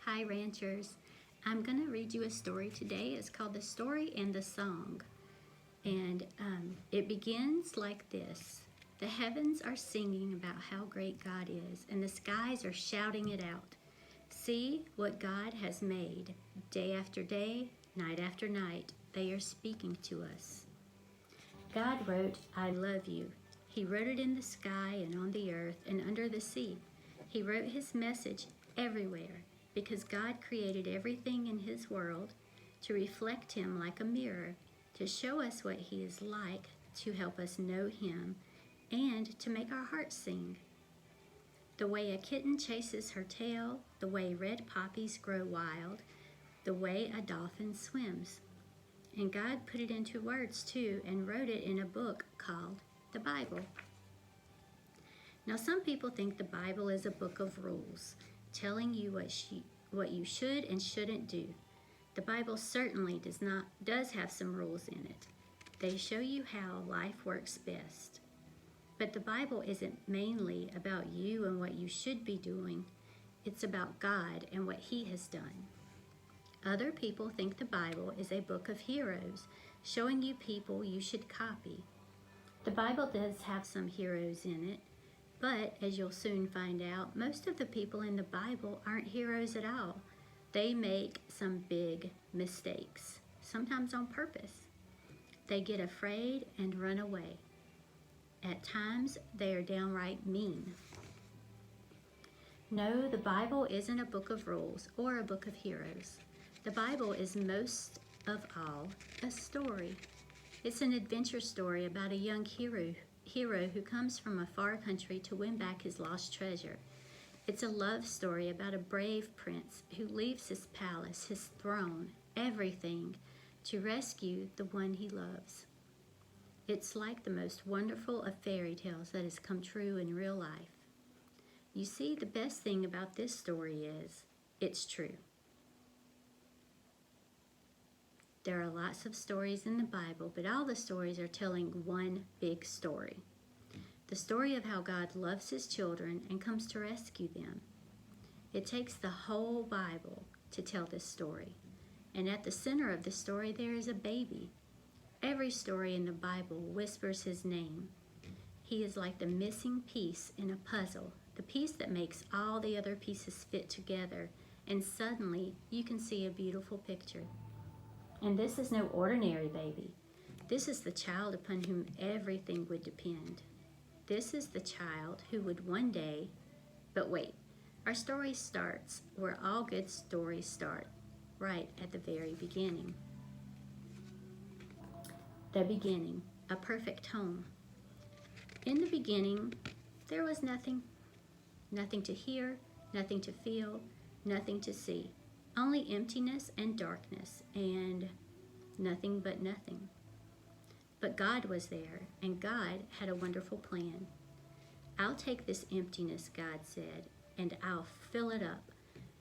Hi, ranchers. I'm going to read you a story today. It's called The Story and the Song. And it begins like this. The heavens are singing about how great God is, and the skies are shouting it out. See what God has made. Day after day, night after night, they are speaking to us. God wrote, I love you. He wrote it in the sky and on the earth and under the sea. He wrote his message everywhere because God created everything in his world to reflect him like a mirror, to show us what he is like, to help us know him, and to make our hearts sing. The way a kitten chases her tail, the way red poppies grow wild, the way a dolphin swims. And God put it into words too and wrote it in a book called the Bible. Now, some people think the Bible is a book of rules, telling you what you should and shouldn't do. The Bible certainly does have some rules in it. They show you how life works best. But the Bible isn't mainly about you and what you should be doing. It's about God and what he has done. Other people think the Bible is a book of heroes, showing you people you should copy. The Bible does have some heroes in it, but as you'll soon find out, most of the people in the Bible aren't heroes at all. They make some big mistakes, sometimes on purpose. They get afraid and run away. At times, they are downright mean. No, the Bible isn't a book of rules or a book of heroes. The Bible is most of all a story. It's an adventure story about a young hero who comes from a far country to win back his lost treasure. It's a love story about a brave prince who leaves his palace, his throne, everything, to rescue the one he loves. It's like the most wonderful of fairy tales that has come true in real life. You see, the best thing about this story is it's true. There are lots of stories in the Bible, but all the stories are telling one big story. The story of how God loves his children and comes to rescue them. It takes the whole Bible to tell this story. And at the center of the story, there is a baby. Every story in the Bible whispers his name. He is like the missing piece in a puzzle, the piece that makes all the other pieces fit together, and suddenly you can see a beautiful picture. And this is no ordinary baby. This is the child upon whom everything would depend. This is the child who would one day, but wait, our story starts where all good stories start, right at the very beginning. The beginning, a perfect home. In the beginning, there was nothing. Nothing to hear, nothing to feel, nothing to see. Only emptiness and darkness and nothing but nothing. But God was there, and God had a wonderful plan. I'll take this emptiness, God said, and I'll fill it up.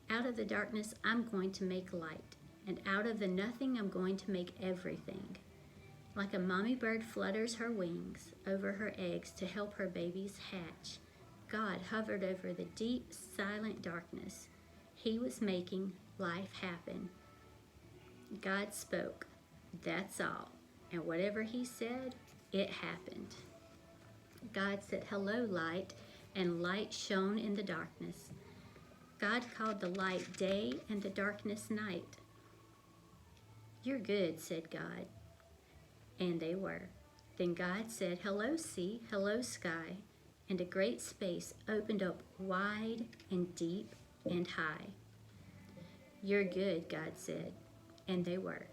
Out of the darkness, I'm going to make light, and out of the nothing, I'm going to make everything. Like a mommy bird flutters her wings over her eggs to help her babies hatch, God hovered over the deep, silent darkness. He was making life happen. God spoke, that's all. And whatever he said, it happened. God said, hello, light, and light shone in the darkness. God called the light day and the darkness night. You're good, said God. And they were. Then God said, hello, sea, hello, sky, and a great space opened up wide and deep and high. You're good, God said, and they were.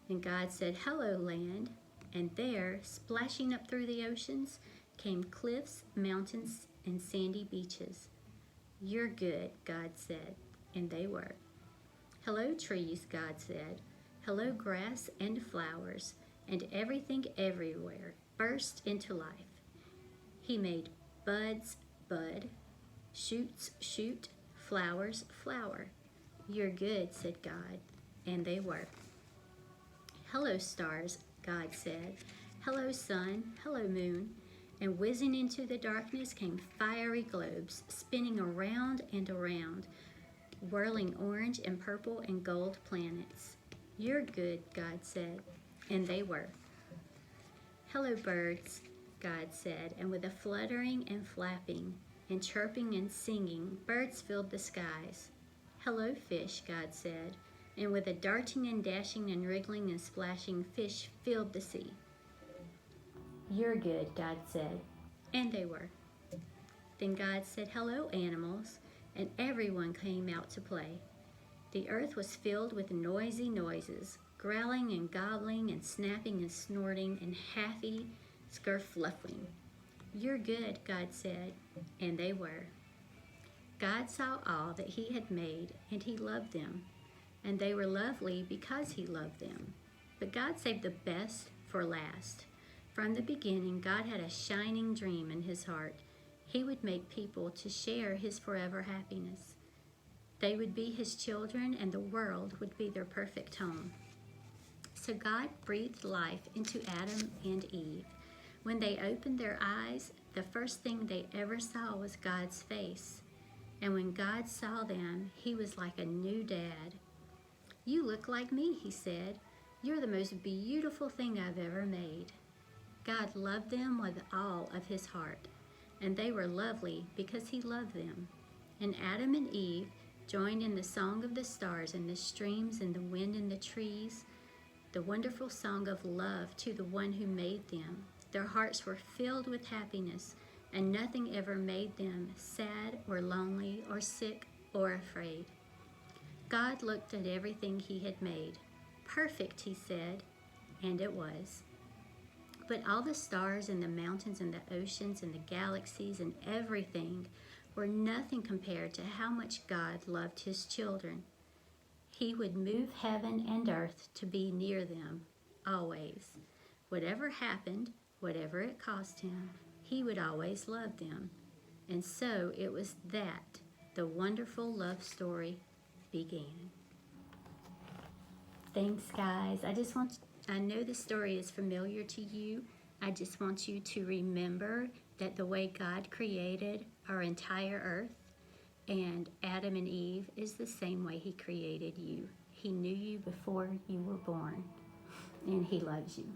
And God said, hello, land, and there, splashing up through the oceans, came cliffs, mountains, and sandy beaches. You're good, God said, and they were. Hello, trees, God said. Hello, grass and flowers, and everything everywhere burst into life. He made buds bud, shoots shoot, flowers flower. You're good, said God, and they were. Hello, stars, God said. Hello, sun, hello, moon, and whizzing into the darkness came fiery globes, spinning around and around, whirling orange and purple and gold planets. "You're good," God said, and they were. "Hello, birds," God said, and with a fluttering and flapping and chirping and singing, birds filled the skies. "Hello, fish," God said, and with a darting and dashing and wriggling and splashing, fish filled the sea. "You're good," God said, and they were. Then God said, "Hello, animals," and everyone came out to play. The earth was filled with noisy noises, growling and gobbling and snapping and snorting and happy skerfluffing. "You're good," God said, and they were. God saw all that he had made, and he loved them, and they were lovely because he loved them. But God saved the best for last. From the beginning, God had a shining dream in his heart. He would make people to share his forever happiness. They would be his children, and the world would be their perfect home. So God breathed life into Adam and Eve. When they opened their eyes, the first thing they ever saw was God's face. And when God saw them, he was like a new dad. "You look like me," he said. "You're the most beautiful thing I've ever made." God loved them with all of his heart, and they were lovely because he loved them. And Adam and Eve joined in the song of the stars and the streams and the wind and the trees, the wonderful song of love to the one who made them. Their hearts were filled with happiness, and nothing ever made them sad or lonely or sick or afraid. God looked at everything he had made. "Perfect," he said, and it was. But all the stars and the mountains and the oceans and the galaxies and everything were nothing compared to how much God loved his children. He would move heaven and earth to be near them, always. Whatever happened, whatever it cost him, he would always love them. And so it was that the wonderful love story began. Thanks, guys. I know the story is familiar to you. I just want you to remember that the way God created our entire earth and Adam and Eve is the same way he created you. He knew you before you were born, and he loves you.